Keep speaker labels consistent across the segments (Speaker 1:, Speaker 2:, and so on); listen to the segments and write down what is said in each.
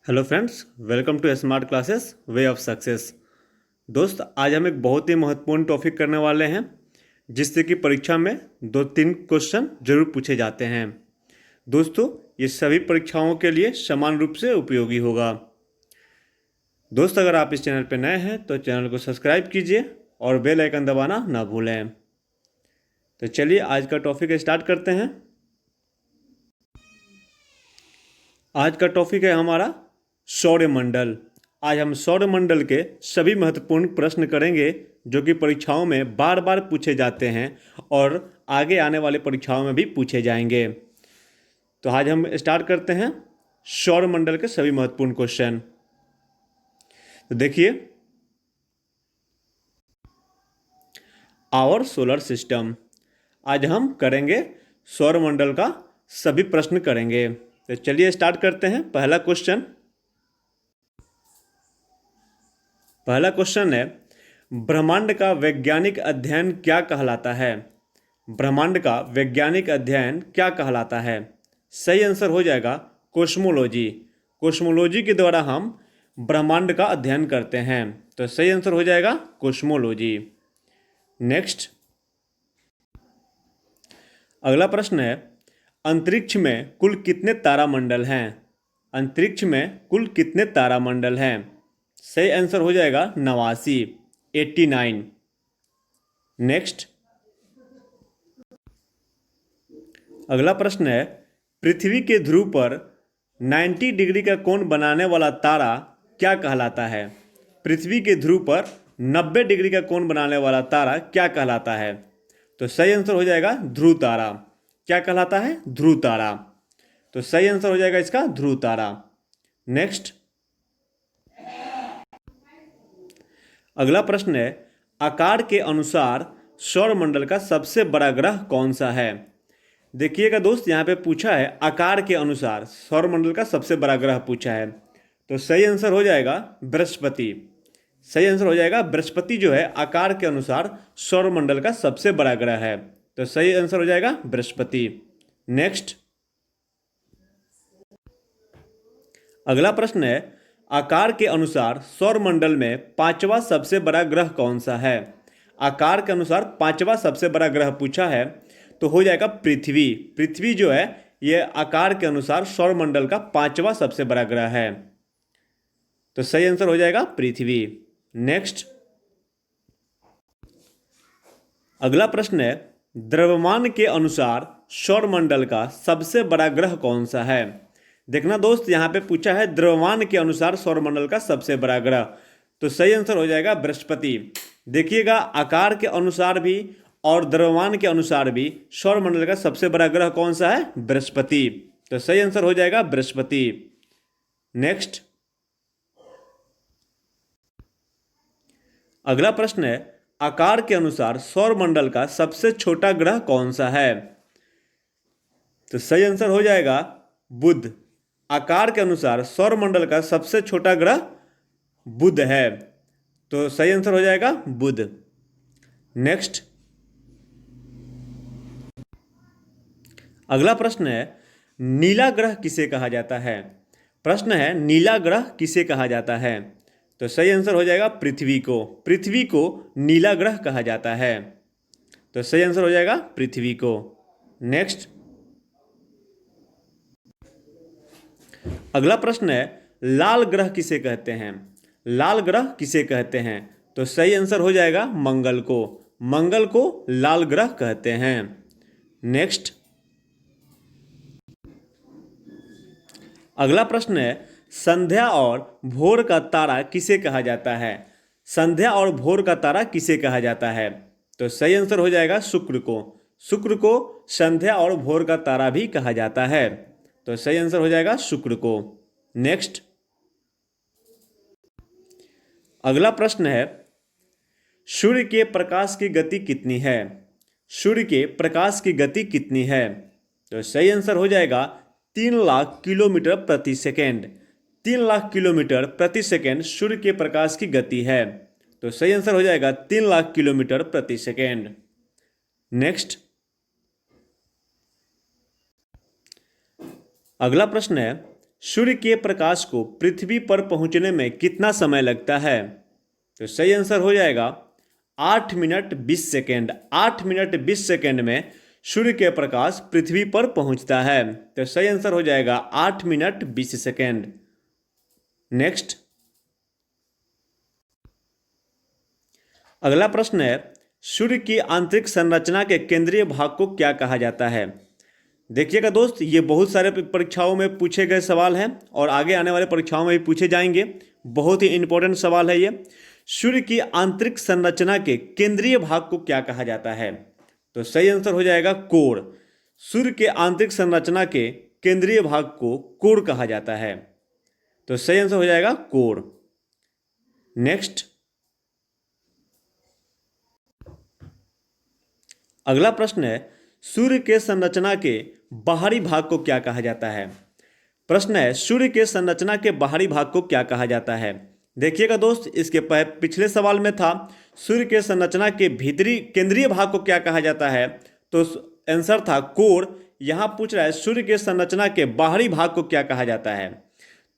Speaker 1: Hello friends, welcome to smart classes way of success. दोस्त, आज हम एक बहुत ही महत्वपूर्ण टॉपिक करने वाले हैं जिससे कि परीक्षा में 2-3 क्वेश्चन जरूर पूछे जाते हैं। दोस्तों, ये सभी परीक्षाओं के लिए समान रूप से उपयोगी होगा। दोस्त, अगर आप इस चैनल पर नए हैं तो चैनल को सब्सक्राइब कीजिए और बेल आइकन दबाना ना भूलें। तो चलिए आज का टॉपिक स्टार्ट करते हैं। आज का टॉपिक है हमारा सौरमंडल। आज हम सौरमंडल के सभी महत्वपूर्ण प्रश्न करेंगे जो कि परीक्षाओं में बार बार पूछे जाते हैं और आगे आने वाले परीक्षाओं में भी पूछे जाएंगे। तो आज हम स्टार्ट करते हैं सौरमंडल के सभी महत्वपूर्ण क्वेश्चन। तो देखिए, आवर सोलर सिस्टम। आज हम करेंगे सौरमंडल का सभी प्रश्न करेंगे। तो चलिए स्टार्ट करते हैं। पहला क्वेश्चन है, ब्रह्मांड का वैज्ञानिक अध्ययन क्या कहलाता है? ब्रह्मांड का वैज्ञानिक अध्ययन क्या कहलाता है? सही आंसर हो जाएगा कोस्मोलॉजी। कोस्मोलॉजी के द्वारा हम ब्रह्मांड का अध्ययन करते हैं, तो सही आंसर हो जाएगा कोस्मोलॉजी। नेक्स्ट, अगला प्रश्न है, अंतरिक्ष में कुल कितने तारामंडल हैं? अंतरिक्ष में कुल कितने तारामंडल हैं? सही आंसर हो जाएगा 89, 89। नेक्स्ट, अगला प्रश्न है, पृथ्वी के ध्रुव पर 90 डिग्री का कोण बनाने वाला तारा क्या कहलाता है? पृथ्वी के ध्रुव पर 90 डिग्री का कोण बनाने वाला तारा क्या कहलाता है? तो सही आंसर हो जाएगा ध्रुव तारा। क्या कहलाता है? ध्रुव तारा। तो सही आंसर हो जाएगा इसका ध्रुव तारा। नेक्स्ट, अगला प्रश्न है, आकार के अनुसार सौरमंडल का सबसे बड़ा ग्रह कौन सा है? देखिएगा दोस्त, यहाँ पे पूछा है आकार के अनुसार सौरमंडल का सबसे बड़ा ग्रह पूछा है, तो सही आंसर हो जाएगा बृहस्पति। सही आंसर हो जाएगा बृहस्पति जो है आकार के अनुसार सौरमंडल का सबसे बड़ा ग्रह है, तो सही आंसर हो जाएगा बृहस्पति। नेक्स्ट, अगला प्रश्न है, आकार के अनुसार सौरमंडल में पांचवा सबसे बड़ा ग्रह कौन सा है? आकार के अनुसार पांचवा सबसे बड़ा ग्रह पूछा है, तो हो जाएगा पृथ्वी। पृथ्वी जो है ये आकार के अनुसार सौरमंडल का पांचवा सबसे बड़ा ग्रह है, तो सही आंसर हो जाएगा पृथ्वी। नेक्स्ट, अगला प्रश्न है, द्रव्यमान के अनुसार सौरमंडल का सबसे बड़ा ग्रह कौन सा है? देखना दोस्त, यहाँ पे पूछा है द्रव्यमान के अनुसार सौरमंडल का सबसे बड़ा ग्रह, तो सही आंसर हो जाएगा बृहस्पति। देखिएगा, आकार के अनुसार भी और द्रव्यमान के अनुसार भी सौरमंडल का सबसे बड़ा ग्रह कौन सा है? बृहस्पति। तो सही आंसर हो जाएगा बृहस्पति। नेक्स्ट, अगला प्रश्न है, आकार के अनुसार सौरमंडल का सबसे छोटा ग्रह कौन सा है? तो सही आंसर हो जाएगा बुध। आकार के अनुसार सौरमंडल का सबसे छोटा ग्रह बुध है, तो सही आंसर हो जाएगा बुध। नेक्स्ट, अगला प्रश्न है, नीला ग्रह किसे कहा जाता है? प्रश्न है, नीला ग्रह किसे कहा जाता है? तो सही आंसर हो जाएगा पृथ्वी को। पृथ्वी को नीला ग्रह कहा जाता है, तो सही आंसर हो जाएगा पृथ्वी को। नेक्स्ट, अगला प्रश्न है, लाल ग्रह किसे कहते हैं? लाल ग्रह किसे कहते हैं? तो सही आंसर हो जाएगा मंगल को। मंगल को लाल ग्रह कहते हैं। नेक्स्ट, अगला प्रश्न है, संध्या और भोर का तारा किसे कहा जाता है? संध्या और भोर का तारा किसे कहा जाता है? तो सही आंसर हो जाएगा शुक्र को। शुक्र को संध्या और भोर का तारा भी कहा जाता है, तो सही आंसर हो जाएगा शुक्र को। नेक्स्ट, अगला प्रश्न है, सूर्य के प्रकाश की गति कितनी है? सूर्य के प्रकाश की गति कितनी है? तो सही आंसर हो जाएगा 3 लाख किलोमीटर प्रति सेकेंड। 3 लाख किलोमीटर प्रति सेकेंड सूर्य के प्रकाश की गति है, तो सही आंसर हो जाएगा 3 लाख किलोमीटर प्रति सेकेंड। नेक्स्ट, अगला प्रश्न है, सूर्य के प्रकाश को पृथ्वी पर पहुंचने में कितना समय लगता है? तो सही आंसर हो जाएगा 8 मिनट 20 सेकेंड। 8 मिनट 20 सेकेंड में सूर्य के प्रकाश पृथ्वी पर पहुंचता है। तो सही आंसर हो जाएगा 8 मिनट 20 सेकेंड। नेक्स्ट, अगला प्रश्न है, सूर्य की आंतरिक संरचना के केंद्रीय भाग को क्या कहा जाता है? देखिएगा दोस्त, ये बहुत सारे परीक्षाओं में पूछे गए सवाल हैं और आगे आने वाले परीक्षाओं में भी पूछे जाएंगे। बहुत ही इंपॉर्टेंट सवाल है ये। सूर्य की आंतरिक संरचना के केंद्रीय भाग को क्या कहा जाता है? तो सही आंसर हो जाएगा कोर। सूर्य के आंतरिक संरचना के केंद्रीय भाग को कोर कहा जाता है। तो सही आंसर हो जाएगा कोर। नेक्स्ट, अगला प्रश्न है, सूर्य के संरचना के बाहरी भाग को क्या कहा जाता है? प्रश्न है, सूर्य के संरचना के बाहरी भाग को क्या कहा जाता है? देखिएगा दोस्त, इसके पिछले सवाल में था सूर्य के संरचना के भीतरी केंद्रीय भाग को क्या कहा जाता है, तो आंसर था कोर। यहां पूछ रहा है सूर्य के संरचना के बाहरी भाग को क्या कहा जाता है,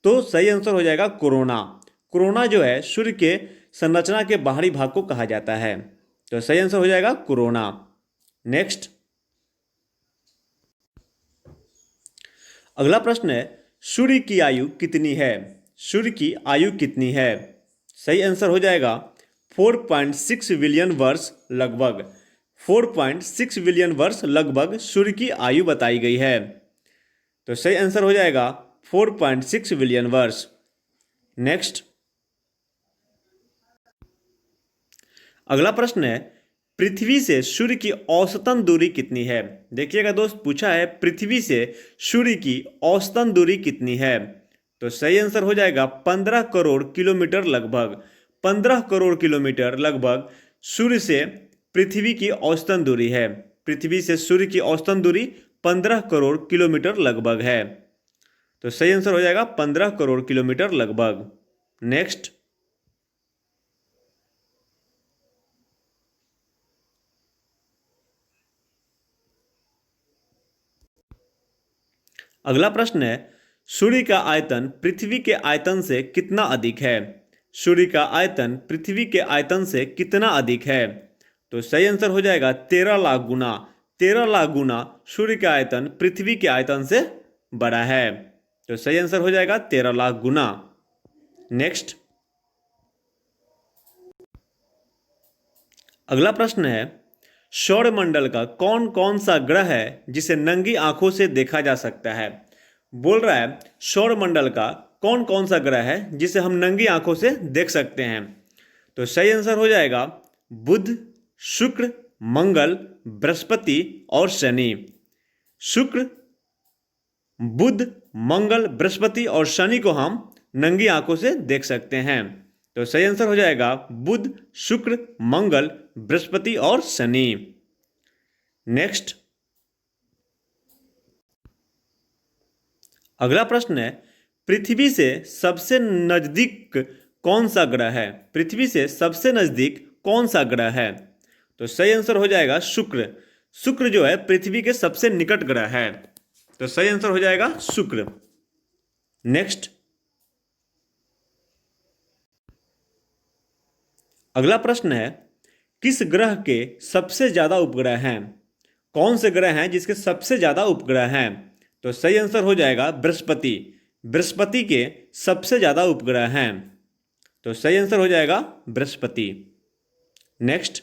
Speaker 1: तो सही आंसर हो जाएगा कोरोना। कोरोना जो है सूर्य के संरचना के बाहरी भाग को कहा जाता है। तो सही आंसर हो जाएगा कोरोना। नेक्स्ट, अगला प्रश्न है, सूर्य की आयु कितनी है? सूर्य की आयु कितनी है? सही आंसर हो जाएगा 4.6 बिलियन वर्ष लगभग। 4.6 बिलियन वर्ष लगभग सूर्य की आयु बताई गई है। तो सही आंसर हो जाएगा 4.6 बिलियन वर्ष। नेक्स्ट, अगला प्रश्न है, पृथ्वी से सूर्य की औसतन दूरी कितनी है? देखिएगा दोस्त, पूछा है पृथ्वी से सूर्य की औसतन दूरी कितनी है, तो सही आंसर हो जाएगा 15 करोड़ किलोमीटर लगभग। 15 करोड़ किलोमीटर लगभग सूर्य से पृथ्वी की औसतन दूरी है। पृथ्वी से सूर्य की औसतन दूरी 15 करोड़ किलोमीटर लगभग है। तो सही आंसर हो जाएगा 15 करोड़ किलोमीटर लगभग। नेक्स्ट, अगला प्रश्न है, सूर्य का आयतन पृथ्वी के आयतन से कितना अधिक है? सूर्य का आयतन पृथ्वी के आयतन से कितना अधिक है? तो सही आंसर हो जाएगा 13 लाख गुना। 13 लाख गुना सूर्य का आयतन पृथ्वी के आयतन से बड़ा है। तो सही आंसर हो जाएगा 13 लाख गुना। नेक्स्ट, अगला प्रश्न है, सौरमंडल का कौन कौन सा ग्रह है जिसे नंगी आंखों से देखा जा सकता है? बोल रहा है सौरमंडल का कौन कौन सा ग्रह है जिसे हम नंगी आंखों से देख सकते हैं? तो सही आंसर हो जाएगा बुध, शुक्र, मंगल, बृहस्पति और शनि। शुक्र, बुध, मंगल, बृहस्पति और शनि को हम नंगी आंखों से देख सकते हैं। तो सही आंसर हो जाएगा बुध, शुक्र, मंगल, बृहस्पति और शनि। नेक्स्ट, अगला प्रश्न है, पृथ्वी से सबसे नजदीक कौन सा ग्रह है? पृथ्वी से सबसे नजदीक कौन सा ग्रह है? तो सही आंसर हो जाएगा शुक्र। शुक्र जो है पृथ्वी के सबसे निकट ग्रह है। तो सही आंसर हो जाएगा शुक्र। नेक्स्ट, अगला प्रश्न है, किस ग्रह के सबसे ज्यादा उपग्रह हैं? कौन से ग्रह हैं जिसके सबसे ज्यादा उपग्रह हैं? तो सही आंसर हो जाएगा बृहस्पति। बृहस्पति के सबसे ज्यादा उपग्रह हैं। तो सही आंसर हो जाएगा बृहस्पति। नेक्स्ट,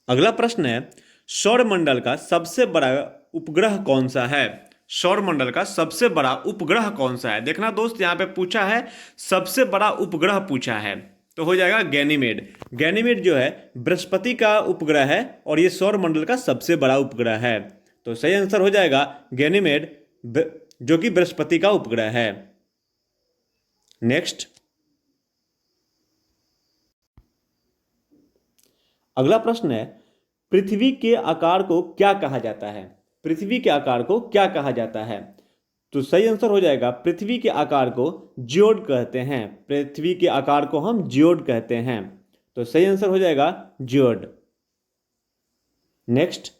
Speaker 1: अगला प्रश्न है, सौरमंडल का सबसे बड़ा उपग्रह कौन सा है? सौरमंडल का सबसे बड़ा उपग्रह कौन सा है? देखना दोस्त, यहां पे पूछा है सबसे बड़ा उपग्रह पूछा है, तो हो जाएगा गैनीमेड। गैनीमेड जो है बृहस्पति का उपग्रह है और ये सौरमंडल का सबसे बड़ा उपग्रह है। तो सही आंसर हो जाएगा गैनीमेड, जो कि बृहस्पति का उपग्रह है। नेक्स्ट, अगला प्रश्न है, पृथ्वी के आकार को क्या कहा जाता है? पृथ्वी के आकार को क्या कहा जाता है? तो सही आंसर हो जाएगा पृथ्वी के आकार को जियोड कहते हैं। पृथ्वी के आकार को हम जियोड कहते हैं। तो सही आंसर हो जाएगा जियोड। नेक्स्ट,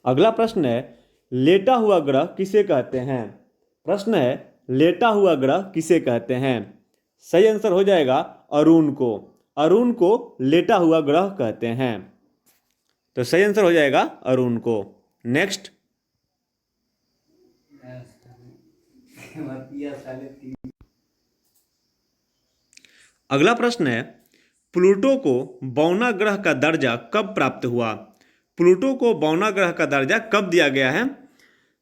Speaker 1: अगला प्रश्न है, लेटा हुआ ग्रह किसे कहते हैं? प्रश्न है, लेटा हुआ ग्रह किसे कहते हैं? सही आंसर हो जाएगा अरुण को। अरुण को लेटा हुआ ग्रह कहते हैं। तो सही आंसर हो जाएगा अरुण को। नेक्स्ट, अगला प्रश्न है, प्लूटो को बौना ग्रह का दर्जा कब प्राप्त हुआ? प्लूटो को बौना ग्रह का दर्जा कब दिया गया है?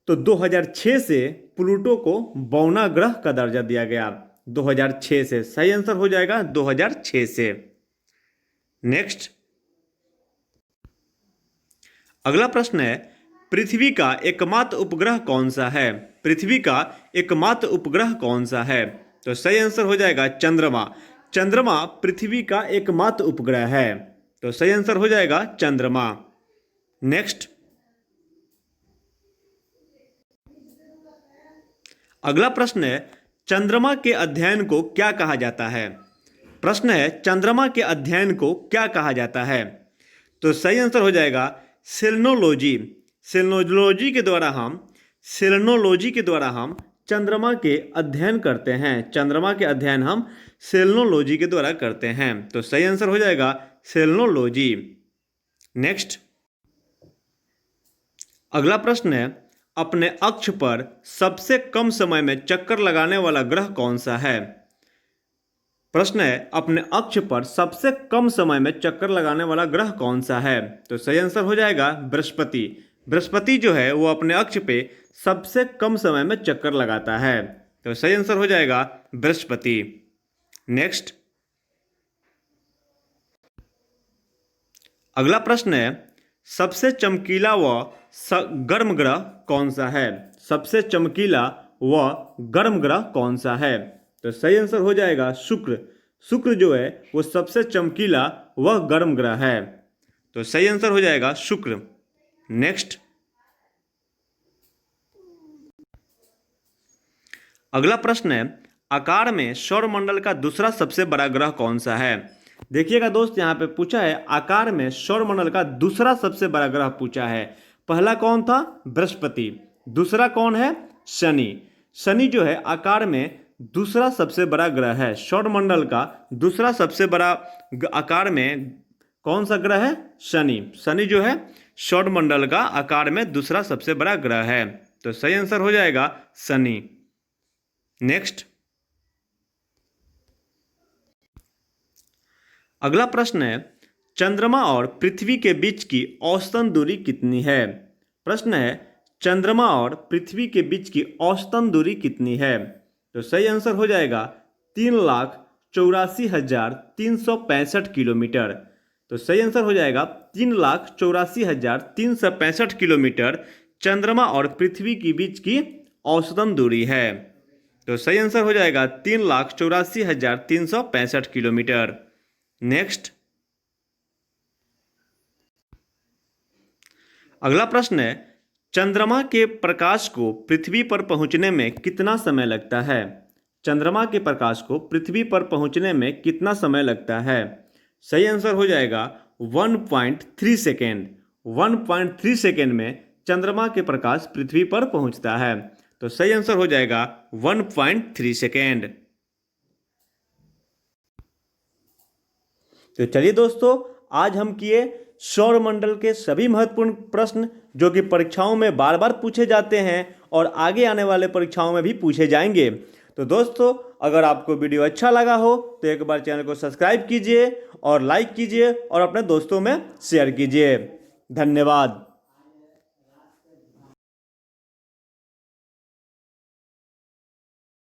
Speaker 1: तो 2006 से प्लूटो को बौना ग्रह का दर्जा दिया गया। 2006 से। सही आंसर हो जाएगा 2006 से। नेक्स्ट, अगला प्रश्न है, पृथ्वी का एकमात्र उपग्रह कौन सा है? पृथ्वी का एकमात्र उपग्रह कौन सा है? तो सही आंसर हो जाएगा चंद्रमा। चंद्रमा पृथ्वी का एकमात्र उपग्रह है। तो सही आंसर हो जाएगा चंद्रमा। नेक्स्ट, अगला प्रश्न है, चंद्रमा के अध्ययन को क्या कहा जाता है? प्रश्न है, चंद्रमा के अध्ययन को क्या कहा जाता है? तो सही आंसर हो जाएगा सेलेनोलॉजी। सेलेनोलॉजी के द्वारा हम चंद्रमा के अध्ययन करते हैं। चंद्रमा के अध्ययन हम सेलेनोलॉजी के द्वारा करते हैं। तो सही आंसर हो जाएगा सेलेनोलॉजी। नेक्स्ट, अगला प्रश्न है, अपने अक्ष पर सबसे कम समय में चक्कर लगाने वाला ग्रह कौन सा है? प्रश्न है, अपने अक्ष पर सबसे कम समय में चक्कर लगाने वाला ग्रह कौन सा है? तो सही आंसर हो जाएगा बृहस्पति। बृहस्पति जो है वो अपने अक्ष पे सबसे कम समय में चक्कर लगाता है। तो सही आंसर हो जाएगा बृहस्पति। नेक्स्ट, अगला प्रश्न है, सबसे चमकीला व गर्म ग्रह कौन सा है? सबसे चमकीला व गर्म ग्रह कौन सा है? तो सही आंसर हो जाएगा शुक्र। शुक्र जो है वो सबसे चमकीला व गर्म ग्रह है। तो सही आंसर हो जाएगा शुक्र। नेक्स्ट, अगला प्रश्न है, आकार में सौरमंडल का दूसरा सबसे बड़ा ग्रह कौन सा है? देखिएगा दोस्त, यहाँ पे पूछा है आकार में सौरमंडल का दूसरा सबसे बड़ा ग्रह पूछा है। पहला कौन था? बृहस्पति। दूसरा कौन है? शनि। शनि जो है आकार में दूसरा सबसे बड़ा ग्रह है। सौरमंडल का दूसरा सबसे बड़ा आकार में कौन सा ग्रह है? शनि। शनि जो है सौरमंडल का आकार में दूसरा सबसे बड़ा ग्रह है। तो सही आंसर हो जाएगा शनि। नेक्स्ट, अगला प्रश्न है, चंद्रमा और पृथ्वी के बीच की औसतन दूरी कितनी है? प्रश्न है, चंद्रमा और पृथ्वी के बीच की औसतन दूरी कितनी है? तो सही आंसर हो जाएगा 3,84,365 किलोमीटर। तो सही आंसर हो जाएगा 3,84,365 किलोमीटर चंद्रमा और पृथ्वी के बीच की औसतन दूरी है। तो सही आंसर हो जाएगा 3,84,365 किलोमीटर। नेक्स्ट, अगला प्रश्न है, चंद्रमा के प्रकाश को पृथ्वी पर पहुंचने में कितना समय लगता है? चंद्रमा के प्रकाश को पृथ्वी पर पहुंचने में कितना समय लगता है? सही आंसर हो जाएगा 1.3 सेकेंड। 1.3 सेकेंड में चंद्रमा के प्रकाश पृथ्वी पर पहुंचता है। तो सही आंसर हो जाएगा 1.3 सेकेंड। तो चलिए दोस्तों, आज हम किए सौरमंडल के सभी महत्वपूर्ण प्रश्न जो कि परीक्षाओं में बार बार पूछे जाते हैं और आगे आने वाले परीक्षाओं में भी पूछे जाएंगे। तो दोस्तों, अगर आपको वीडियो अच्छा लगा हो तो एक बार चैनल को सब्सक्राइब कीजिए और लाइक कीजिए और अपने दोस्तों में शेयर कीजिए। धन्यवाद।